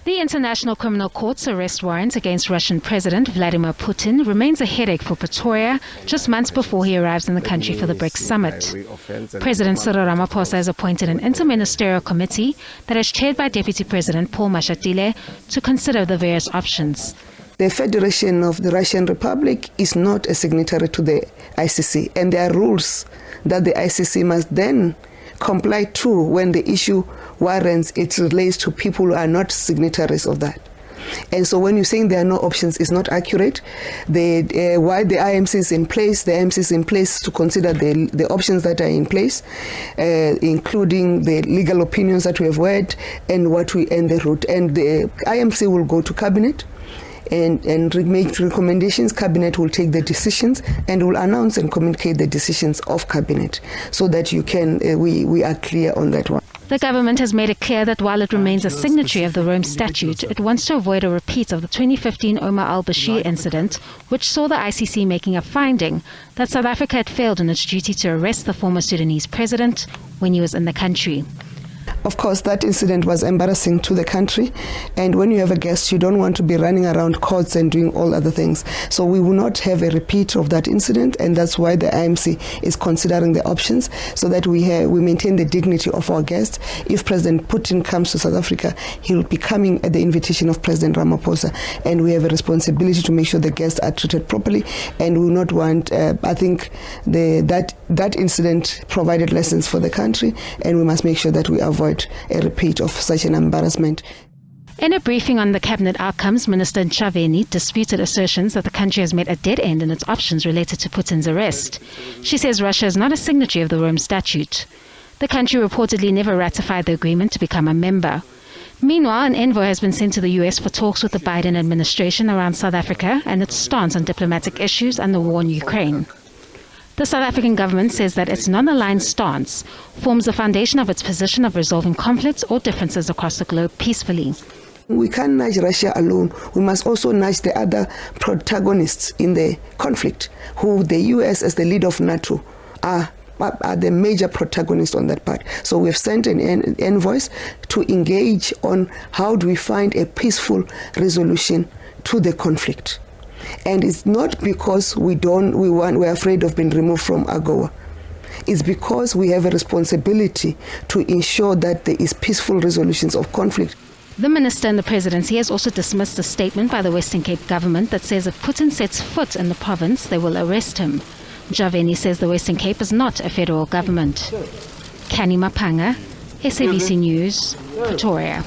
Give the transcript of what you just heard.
The International Criminal Court's arrest warrant against Russian President Vladimir Putin remains a headache for Pretoria just months before he arrives in the country for the BRICS summit. President Cyril Ramphosa has appointed an Inter-Ministerial Committee that is chaired by Deputy President Mashatile to consider the various options. The Federation of the Russian Republic is not a signatory to the ICC, and there are rules that the ICC must then comply to when the issue warrants it relates to people who are not signatories of that. And so when you're saying there are no options, it's not accurate. Why the IMC is in place, the IMC is in place to consider the options that are in place, including the legal opinions that we have read and the route. And the IMC will go to cabinet and make recommendations. Cabinet will take the decisions and will announce and communicate the decisions of cabinet so that we are clear on that one. The government has made it clear that while it remains a signatory of the Rome Statute, it wants to avoid a repeat of the 2015 Omar al-Bashir incident, which saw the ICC making a finding that South Africa had failed in its duty to arrest the former Sudanese president when he was in the country. Of course, that incident was embarrassing to the country, and when you have a guest, you don't want to be running around courts and doing all other things. So we will not have a repeat of that incident, and that's why the IMC is considering the options so that we maintain the dignity of our guests. If President Putin comes to South Africa, he will be coming at the invitation of President Ramaphosa, and we have a responsibility to make sure the guests are treated properly, and we will not want, I think that incident provided lessons for the country, and we must make sure that we avoid a repeat of such an embarrassment. In a briefing on the cabinet outcomes, Minister Canny disputed assertions that the country has met a dead end in its options related to Putin's arrest. She says Russia is not a signatory of the Rome Statute. The country reportedly never ratified the agreement to become a member. Meanwhile, an envoy has been sent to the US for talks with the Biden administration around South Africa and its stance on diplomatic issues and the war in Ukraine. The South African government says that its non-aligned stance forms the foundation of its position of resolving conflicts or differences across the globe peacefully. We can't nudge Russia alone. We must also nudge the other protagonists in the conflict, who the US as the leader of NATO are the major protagonists on that part. So we've sent an envoy to engage on how do we find a peaceful resolution to the conflict. And it's not because we're afraid of being removed from AGOA. It's because we have a responsibility to ensure that there is peaceful resolutions of conflict. The minister in the presidency has also dismissed a statement by the Western Cape government that says if Putin sets foot in the province, they will arrest him. Canny says the Western Cape is not a federal government. Canny, Maphanga, SABC News, Pretoria.